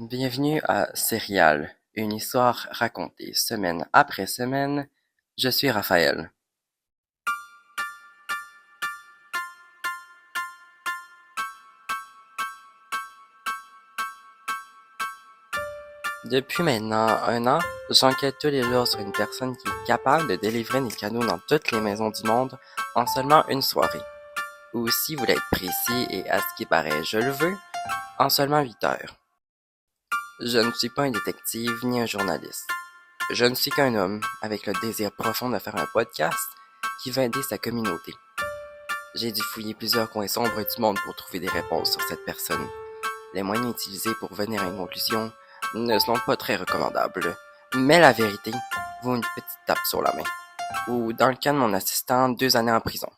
Bienvenue à Serial, une histoire racontée semaine après semaine. Je suis Raphaël. Depuis maintenant 1 an, j'enquête tous les jours sur une personne qui est capable de délivrer des cadeaux dans toutes les maisons du monde en seulement une soirée. Ou si vous voulez être précis et à ce qui paraît je le veux, en seulement 8 heures. Je ne suis pas un détective ni un journaliste. Je ne suis qu'un homme avec le désir profond de faire un podcast qui va aider sa communauté. J'ai dû fouiller plusieurs coins sombres du monde pour trouver des réponses sur cette personne. Les moyens utilisés pour venir à une conclusion ne sont pas très recommandables. Mais la vérité vaut une petite tape sur la main. Ou, dans le cas de mon assistant, 2 années en prison.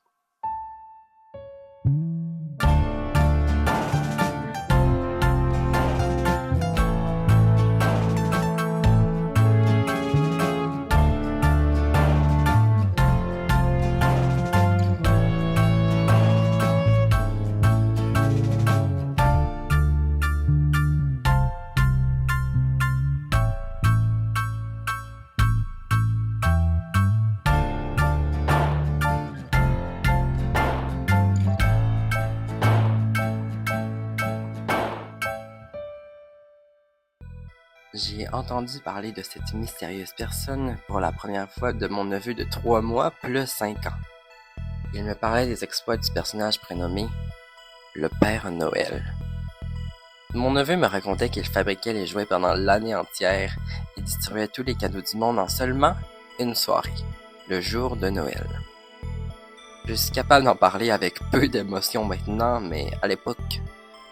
J'ai entendu parler de cette mystérieuse personne pour la première fois de mon neveu de 3 mois plus 5 ans. Il me parlait des exploits du personnage prénommé le Père Noël. Mon neveu me racontait qu'il fabriquait les jouets pendant l'année entière et distribuait tous les cadeaux du monde en seulement une soirée, le jour de Noël. Je suis capable d'en parler avec peu d'émotion maintenant, mais à l'époque,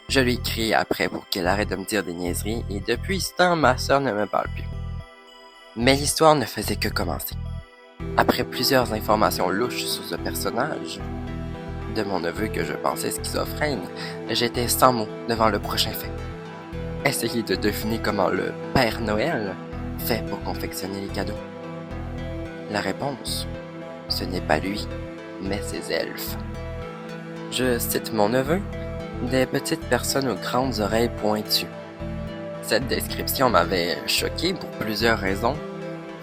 je lui criais après pour qu'elle arrête de me dire des niaiseries et depuis ce temps, ma sœur ne me parle plus. Mais l'histoire ne faisait que commencer. Après plusieurs informations louches sur ce personnage, de mon neveu que je pensais schizophrène, j'étais sans mots devant le prochain fait. Essayez de deviner comment le Père Noël fait pour confectionner les cadeaux. La réponse, ce n'est pas lui, mais ses elfes. Je cite mon neveu, des petites personnes aux grandes oreilles pointues. Cette description m'avait choqué pour plusieurs raisons.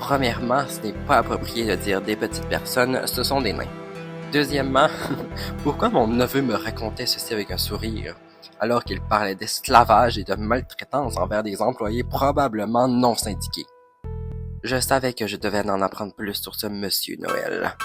Premièrement, ce n'est pas approprié de dire des petites personnes, ce sont des nains. Deuxièmement, pourquoi mon neveu me racontait ceci avec un sourire, alors qu'il parlait d'esclavage et de maltraitance envers des employés probablement non syndiqués? Je savais que je devais en apprendre plus sur ce Monsieur Noël.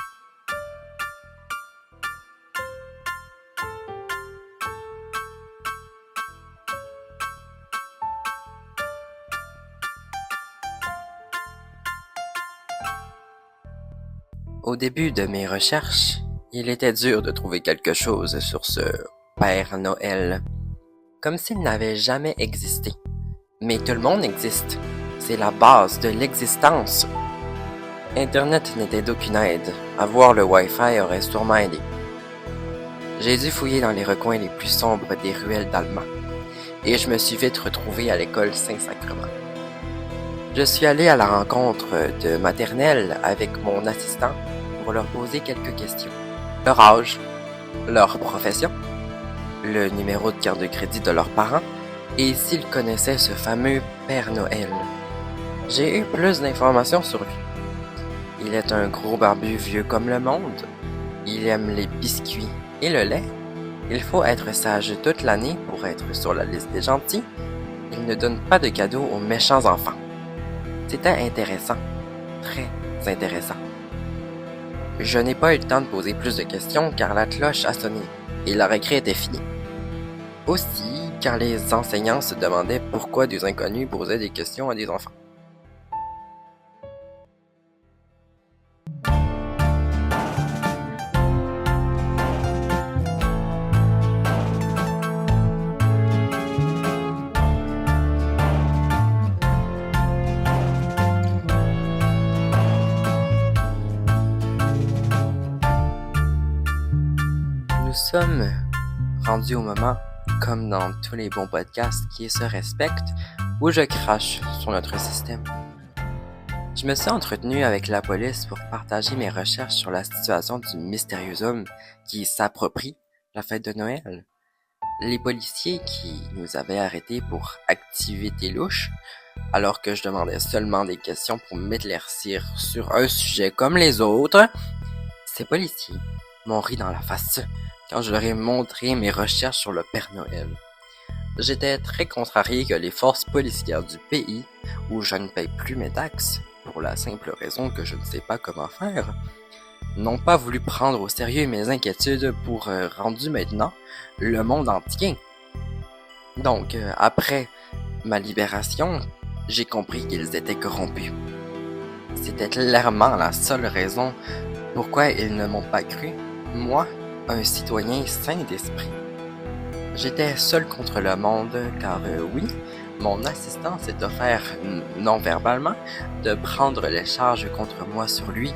Au début de mes recherches, il était dur de trouver quelque chose sur ce Père Noël, comme s'il n'avait jamais existé. Mais tout le monde existe. C'est la base de l'existence. Internet n'était d'aucune aide. Avoir le Wi-Fi aurait sûrement aidé. J'ai dû fouiller dans les recoins les plus sombres des ruelles d'Allemagne, et je me suis vite retrouvé à l'école Saint-Sacrement. Je suis allé à la rencontre de maternelle avec mon assistant pour leur poser quelques questions. Leur âge, leur profession, le numéro de carte de crédit de leurs parents et s'ils connaissaient ce fameux Père Noël. J'ai eu plus d'informations sur lui. Il est un gros barbu vieux comme le monde. Il aime les biscuits et le lait. Il faut être sage toute l'année pour être sur la liste des gentils. Il ne donne pas de cadeaux aux méchants enfants. C'était intéressant. Très intéressant. Je n'ai pas eu le temps de poser plus de questions car la cloche a sonné et la récré était finie. Aussi, car les enseignants se demandaient pourquoi des inconnus posaient des questions à des enfants. Nous sommes rendus au moment, comme dans tous les bons podcasts qui se respectent, où je crache sur notre système. Je me suis entretenu avec la police pour partager mes recherches sur la situation du mystérieux homme qui s'approprie la fête de Noël. Les policiers qui nous avaient arrêtés pour activité louche, alors que je demandais seulement des questions pour m'éclaircir sur un sujet comme les autres, ces policiers m'ont ri dans la face quand je leur ai montré mes recherches sur le Père Noël. J'étais très contrarié que les forces policières du pays, où je ne paye plus mes taxes, pour la simple raison que je ne sais pas comment faire, n'ont pas voulu prendre au sérieux mes inquiétudes pour, rendu maintenant, le monde entier. Donc, après ma libération, j'ai compris qu'ils étaient corrompus. C'était clairement la seule raison pourquoi ils ne m'ont pas cru, moi, un citoyen sain d'esprit. J'étais seul contre le monde car oui, mon assistant s'est offert, non-verbalement, de prendre les charges contre moi sur lui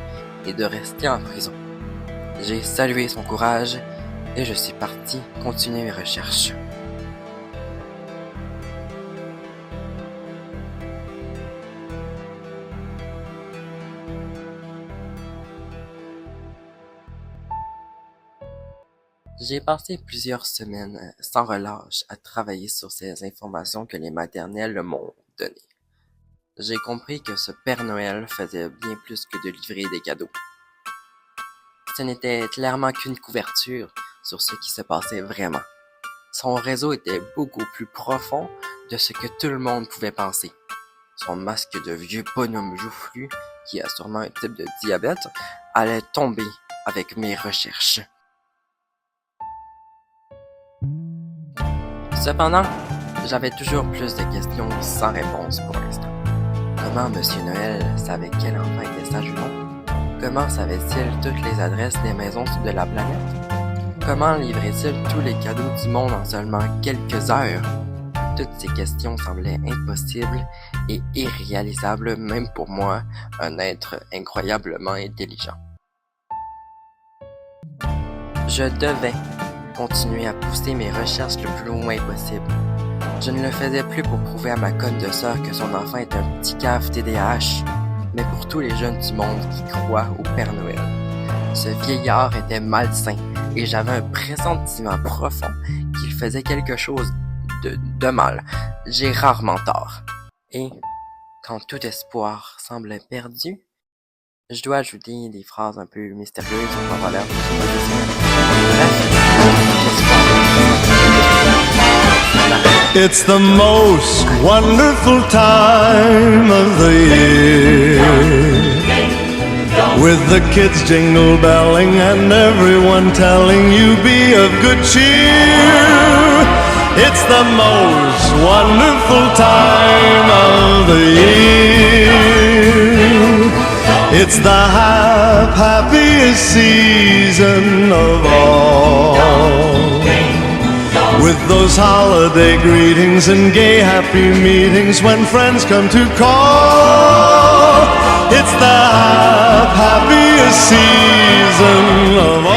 et de rester en prison. J'ai salué son courage et je suis parti continuer mes recherches. J'ai passé plusieurs semaines sans relâche à travailler sur ces informations que les maternelles m'ont données. J'ai compris que ce Père Noël faisait bien plus que de livrer des cadeaux. Ce n'était clairement qu'une couverture sur ce qui se passait vraiment. Son réseau était beaucoup plus profond de ce que tout le monde pouvait penser. Son masque de vieux bonhomme joufflu, qui a sûrement un type de diabète, allait tomber avec mes recherches. Cependant, j'avais toujours plus de questions sans réponse pour l'instant. Comment Monsieur Noël savait quel enfant était sage ou non? Comment savait-il toutes les adresses des maisons de la planète? Comment livrait-il tous les cadeaux du monde en seulement quelques heures? Toutes ces questions semblaient impossibles et irréalisables même pour moi, un être incroyablement intelligent. Je devais continuer à pousser mes recherches le plus loin possible. Je ne le faisais plus pour prouver à ma conne de sœur que son enfant est un petit cave TDAH, mais pour tous les jeunes du monde qui croient au Père Noël. Ce vieillard était malsain et j'avais un pressentiment profond qu'il faisait quelque chose de mal. J'ai rarement tort. Et, quand tout espoir semblait perdu, je dois ajouter des phrases un peu mystérieuses en valeur It's the most wonderful time of the year, with the kids jingle belling and everyone telling you be of good cheer. It's the most wonderful time of the year. It's the happiest season of all, with those holiday greetings and gay happy meetings when friends come to call. It's the happiest season of all.